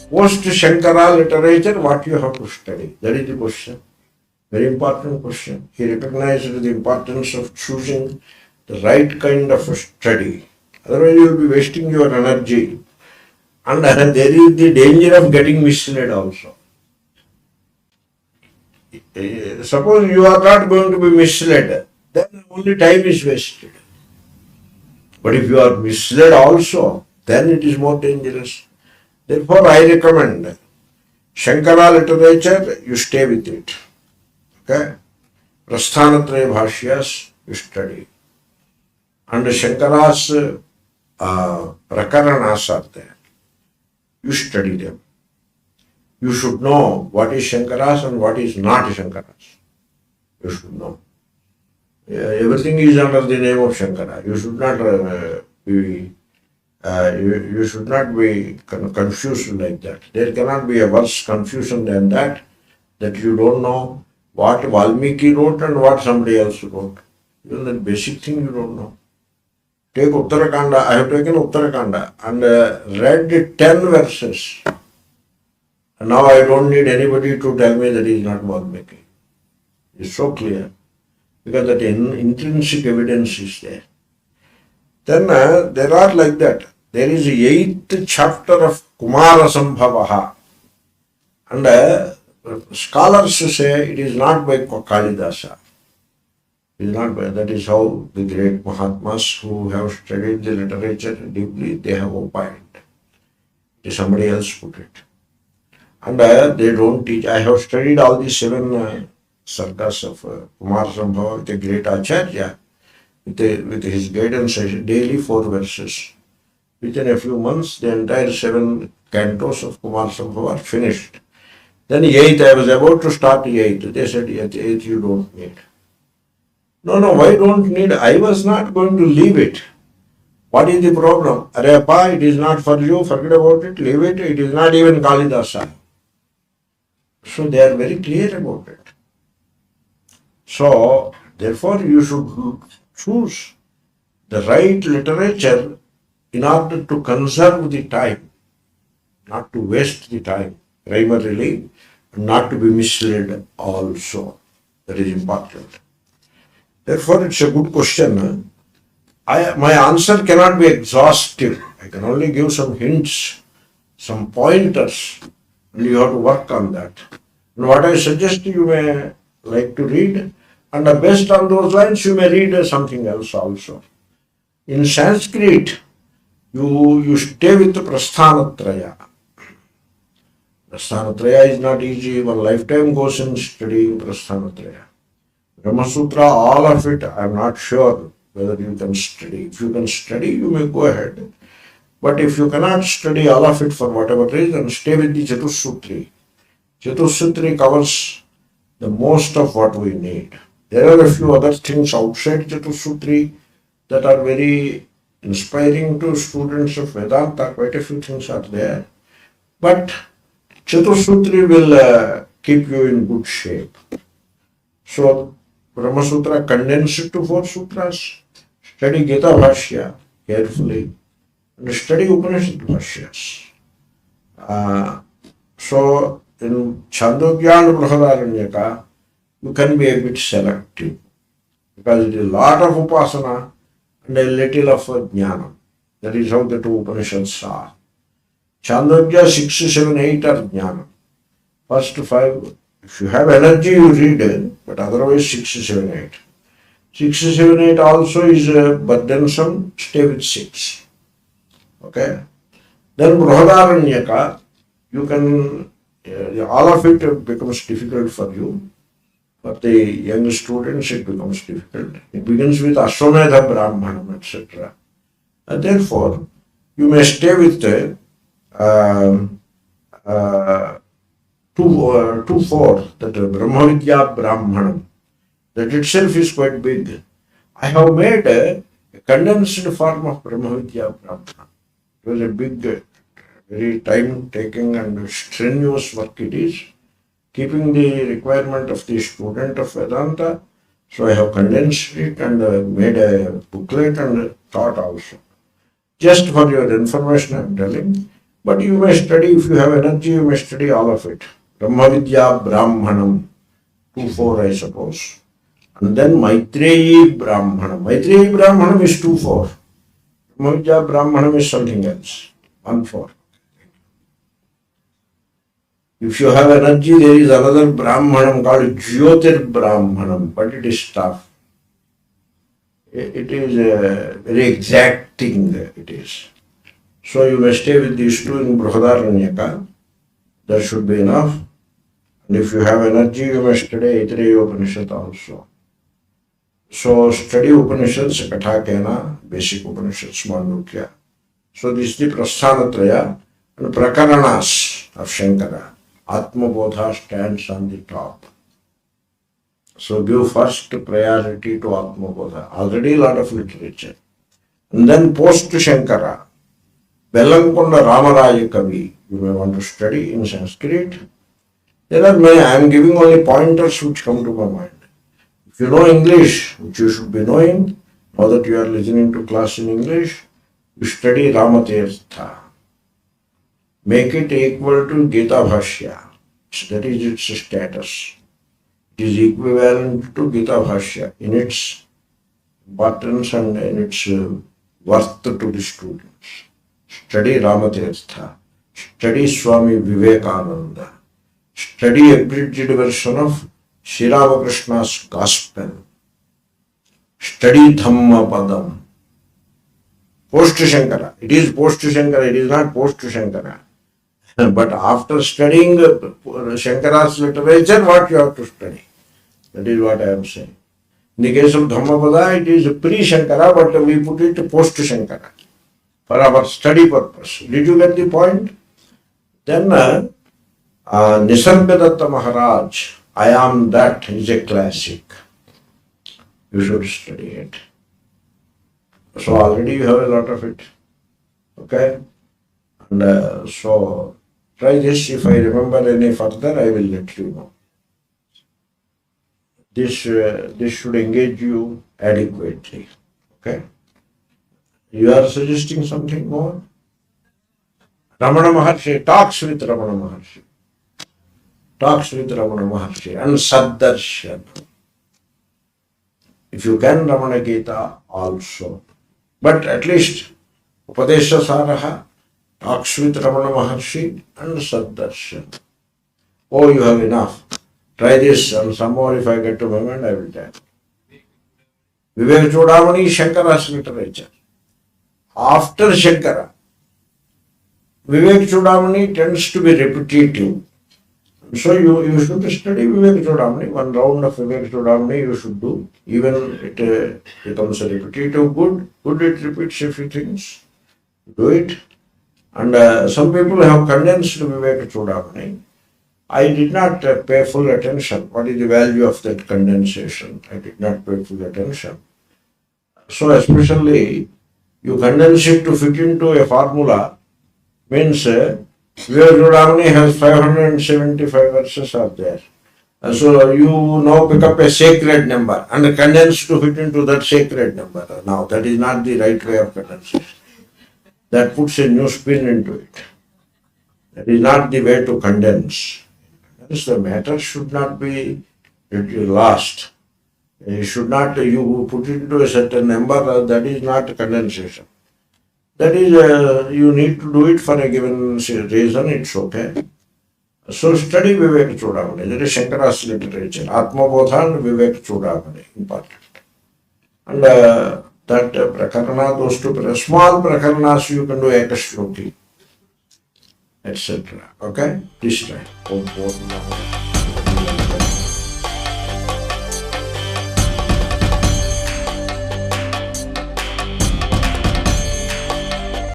Post-Shankara literature, what you have to study? That is the question. Very important question. He recognized the importance of choosing the right kind of study. Otherwise, you will be wasting your energy. And there is the danger of getting misled also. Suppose you are not going to be misled, then only time is wasted. But if you are misled also, then it is more dangerous. Therefore, I recommend Shankara literature, you stay with it. Okay? Prasthanatraya Bhashyas, you study. And Shankara's Prakaranas are there. You study them. You should know what is Shankaras and what is not Shankaras. You should know. Everything is under the name of Shankara. You should not you should not be confused like that. There cannot be a worse confusion than that you don't know what Valmiki wrote and what somebody else wrote. Even the basic thing you don't know. Take Uttarakanda. I have taken Uttarakanda and read 10 verses. And now I don't need anybody to tell me that he is not Valmiki. It's so clear. Because that intrinsic evidence is there. Then there are like that. There is the 8th chapter of Kumara Sambhavaha. And scholars say it is not by Kalidasa. It is not by, that is how the great Mahatmas who have studied the literature deeply, they have opined. It is somebody else put it. And they don't teach. I have studied all the 7 sargas of Kumar Sambhava with the great Acharya. With his guidance, daily 4 verses. Within a few months, the entire 7 cantos of Kumar Sambhava are finished. Then 8th, I was about to start 8th. They said, 8th you don't need. No, why don't need? I was not going to leave it. What is the problem? Areyappa, it is not for you, forget about it, leave it. It is not even Kalidasa. So they are very clear about it. So, therefore, you should choose the right literature in order to conserve the time, not to waste the time, primarily, and not to be misled also. That is important. Therefore, it's a good question. My answer cannot be exhaustive. I can only give some hints, some pointers, and you have to work on that. And what I suggest you may like to read, and based on those lines, you may read something else also. In Sanskrit, you stay with Prasthanatraya. Prasthanatraya is not easy. One lifetime goes in studying Prasthanatraya. Brahma Sutra, all of it, I am not sure whether you can study. If you can study, you may go ahead. But if you cannot study all of it for whatever reason, stay with the Chatussutri. Chatussutri covers the most of what we need. There are a few other things outside Chatussutri that are very inspiring to students of Vedanta. Quite a few things are there. But Chatussutri will keep you in good shape. So, Brahma Sutra condensed to 4 sutras. Study Gita Bhashya carefully and study Upanishad Bhashyas. So, in Chandogya and Brihadaranyaka, you can be a bit selective because it is a lot of upasana and a little of jnana. That is how the 2 Upanishads are. Chandogya 6, 7, 8 are jnana. First 5, if you have energy, you read, but otherwise 6, 7, 8. 6, 7, 8 also is burdensome, stay with 6. Okay? Then Brihadaranyaka, you can, all of it becomes difficult for you. For the young students, it becomes difficult. It begins with Ashwamedha Brahmanam, etc. And therefore, you may stay with 2-4, that Brahmavidya Brahmanam. That itself is quite big. I have made a condensed form of Brahmavidya Brahmanam. It was a big, very time-taking and strenuous work it is, keeping the requirement of the student of Vedanta. So I have condensed it and made a booklet and taught also. Just for your information, I am telling, But you may study, if you have energy, you may study all of it. Brahma Vidya Brahmanam, 2-4 I suppose. And then Maitreyi Brahmanam. Maitreyi Brahmanam is 2-4. Brahma Vidya Brahmanam is something else, 1-4. If you have energy, there is another Brahmanam called Jyotir Brahmanam, but it is tough. It is a very exacting, it is. So you may stay with these two in Brihadaranyaka. That should be enough. And if you have energy, you may study Aitareya Upanishad also. So study Upanishads, Kathakena, basic Upanishads, Mandukya. So this is the Prasthanatraya and Prakaranas of Shankara. Atma Bodha stands on the top. So give first priority to Atma Bodha. Already a lot of literature. And then Post-Shankara. Bellankonda Ramaraya Kavi. You may want to study in Sanskrit. There are many. I am giving only pointers which come to my mind. If you know English, which you should be knowing, now that you are listening to class in English, you study Ramatirtha. Make it equal to Gita Bhashya. That is its status. It is equivalent to Gita Bhashya in its importance and in its worth to the students. Study Ramatirtha. Study Swami Vivekananda. Study abridged version of Sri Ramakrishna's Gospel. Study Dhammapadam. Post-Shankara. It is Post-Shankara, it is not Post-Shankara. But after studying Shankara's literature, what you have to study? That is what I am saying. In the case of Dhammapada, it is pre-Shankara, but we put it post-Shankara for our study purpose. Did you get the point? Then Nisargadatta Maharaj, I Am That, is a classic. You should study it. So already you have a lot of it. Okay? And so try this. If I remember any further, I will let you know. This should engage you adequately. Okay? You are suggesting something more? Ramana Maharshi talks with Ramana Maharshi. Talks with Ramana Maharshi and Saddarshan. If you can, Ramana Gita also. But at least Upadesha Saraha talks with Ramana Maharshi and Saddarshan. Oh, you have enough. Try this and some more if I get to my mind, I will tell. Vivek Chudamani, Shankara's literature. After Shankara, Vivek Chudamani tends to be repetitive. So you should study Vivek Chudamani. One round of Vivek Chudamani you should do. Even it becomes a repetitive good. Good, it repeats a few things. Do it. And some people have condensed Vivek Chudamani. I did not pay full attention. What is the value of that condensation? I did not pay full attention. So especially you condense it to fit into a formula means Vivek Chudamani has 575 verses are there. And so you now pick up a sacred number and condense to fit into that sacred number. Now that is not the right way of condensation. That puts a new spin into it. That is not the way to condense. The matter should not be lost. You should not, you put it into a certain number, that is not condensation. That is, you need to do it for a given reason, it's okay. So study Vivek Chudamani, that is Shankara's literature, Atma Bodha and Vivek Chudamani, important. And that prakarana, those two small prakaranas you can do ekashloki, etc. Okay? This time.